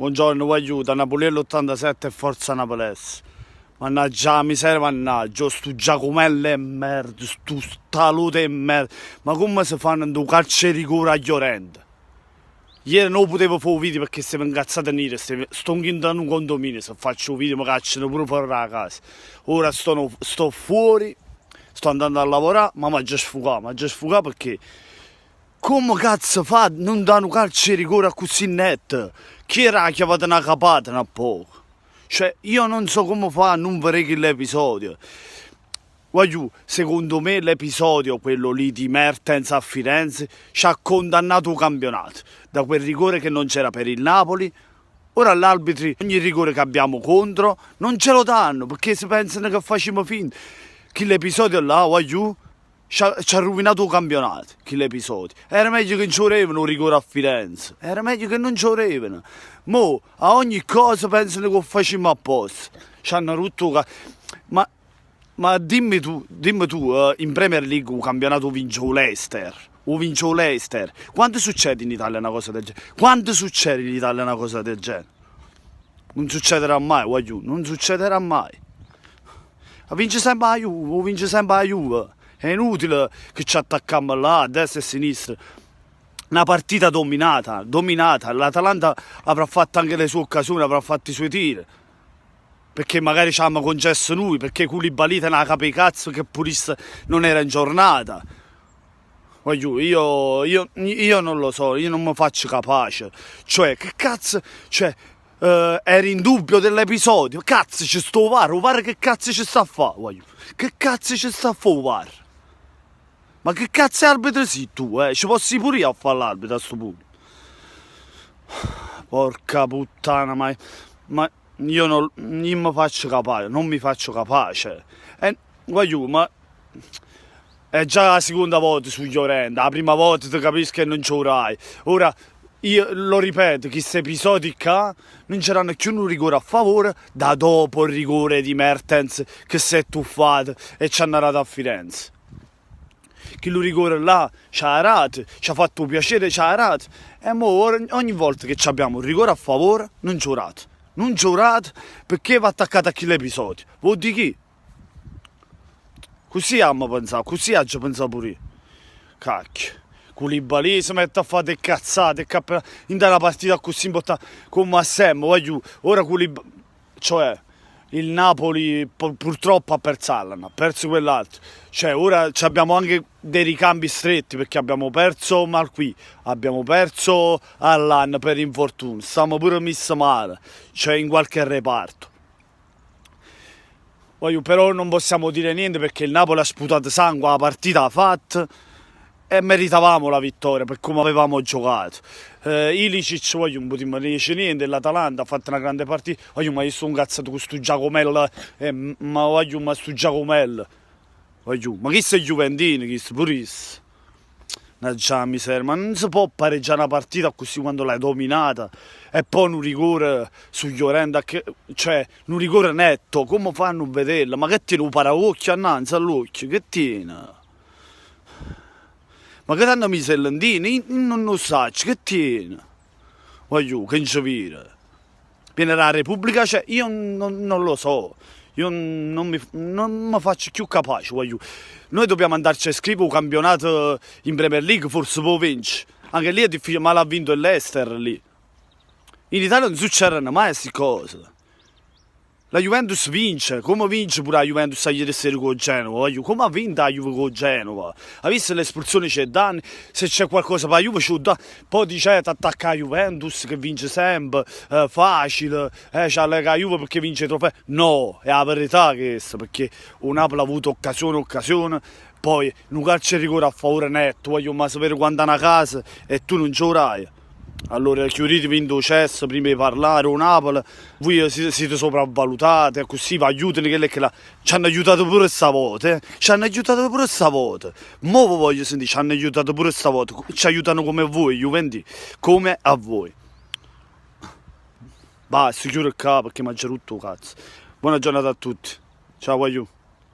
Buongiorno, vi aiuta, Napoli 87 e Forza Napolese. Mannaggia la miseria, mannaggia, stu Giacomello e merda, stu Talute e merda. Ma come si fanno un calcio di rigore a Llorente? Ieri non potevo fare un video perché stiamo incazzati neri, sto in un condominio, se faccio un video mi cacciano pure fuori la casa. Ora sto fuori, sto andando a lavorare, ma mi ha già sfugato perché... Come cazzo fa non danno calcio di rigore a così netto? Chi era che aveva una capata a poco? Cioè, io non so come fa a non vedere l'episodio. Voglio, secondo me l'episodio, quello lì di Mertens a Firenze, ci ha condannato il campionato. Da quel rigore che non c'era per il Napoli, ora l'arbitro, ogni rigore che abbiamo contro, non ce lo danno, perché si pensano che facciamo finta. Che l'episodio là, voglio... Ci ha rovinato il campionato, quell'episodio. Era meglio che non ci volevano un rigore a Firenze. Era meglio che non ci volevano. Mo, a ogni cosa pensano che lo facciamo apposta. Ci hanno rotto... Ma dimmi tu, in Premier League un campionato vince o Leicester. O vince o Leicester. Quando succede in Italia una cosa del genere? Quando succede in Italia una cosa del genere? Non succederà mai, voglio. Non succederà mai. Vince sempre la Juve, o vince sempre la Juve. È inutile che ci attacchiamo là, a destra e a sinistra. Una partita dominata. L'Atalanta avrà fatto anche le sue occasioni, avrà fatto i suoi tiri. Perché magari ci hanno concesso noi, perché Koulibaly te ne capi cazzo che purista non era in giornata. Voglio, io non lo so, io non mi faccio capace. Cioè, che cazzo... Cioè, eri in dubbio dell'episodio. Cazzo, ci sto o VAR che cazzo ci sta a fare, voglio. Che cazzo ci sta a fare o VAR? Ma che cazzo è arbitro sei tu, Ci fossi pure io a fare l'arbitro a sto punto. Porca puttana, ma io non mi faccio capace, non mi faccio capace. Voglio, ma è già la seconda volta su Llorente, la prima volta ti capisco che non ci avrai. Ora, io lo ripeto, questi episodi qua non c'erano più un rigore a favore da dopo il rigore di Mertens che si è tuffato e ci hanno dato a Firenze. Che lo rigore là ci ha arato, ci ha fatto piacere, ci ha arato. E mo ogni volta che abbiamo un rigore a favore, non ci rato. Non ci rato perché va attaccato a quell'episodio. Vuol dire chi? Così abbiamo pensato, così ho pensato pure io. Cacchio. Koulibaly si mette a fare delle cazzate, in della partita così importante come a sempre, voglio. Ora Koulibaly, cioè... Il Napoli purtroppo ha perso quell'altro. Cioè, ora abbiamo anche dei ricambi stretti perché abbiamo perso Marquis, abbiamo perso Allan per infortunio, stiamo pure messi male, cioè in qualche reparto. Però non possiamo dire niente perché il Napoli ha sputato sangue, la partita ha fatto e meritavamo la vittoria per come avevamo giocato. Ilicic, non potremmo dire niente, l'Atalanta ha fatto una grande partita, ma io sono incazzato con sto Giacomello, ma sto Giacomello, ma chi sei Juventino, chi sei purissimo? Mannaggia miseria, ma non si può pareggiare una partita così quando l'hai dominata e poi un rigore su Llorente, cioè un rigore netto, come fanno a vederlo? Ma che tiene un paraocchio annanzi all'occhio, che tiene? Ma che hanno messo il lentino? Io non lo so, che tiene? Voglio, che non ci vede. Viene dalla Repubblica, cioè, io non lo so. Io non mi faccio più capace, voglio. Noi dobbiamo andarci a scrivere un campionato in Premier League, forse può vincere. Anche lì è difficile, ma l'ha vinto il Leicester lì. In Italia non succedono mai queste cose. La Juventus vince, come vince pure la Juventus a ieri sera con Genova, come ha vinto la Juve con Genova? Ha visto l'espulsione c'è danni, se c'è qualcosa per la Juve c'è danni, poi dice ti attacca la Juventus che vince sempre, facile, c'ha la Juve perché vince i trofei. No, è la verità questa, perché un Napoli ha avuto occasione, poi un calcio di rigore a favore netto, voglio ma sapere quando è una casa e tu non ci avrai. Allora chiuditevi in cesso prima di parlare, o Napoli, voi siete sopravvalutate, e così vi aiutano che là. Ci hanno aiutato pure stavolta, ci hanno aiutato pure stavolta. Mo vi voglio sentire, ci hanno aiutato pure stavolta, ci aiutano come a voi, Juventus, come a voi. Basta, chiudo il capo perché mi ha già rotto il cazzo. Buona giornata a tutti, ciao voglio.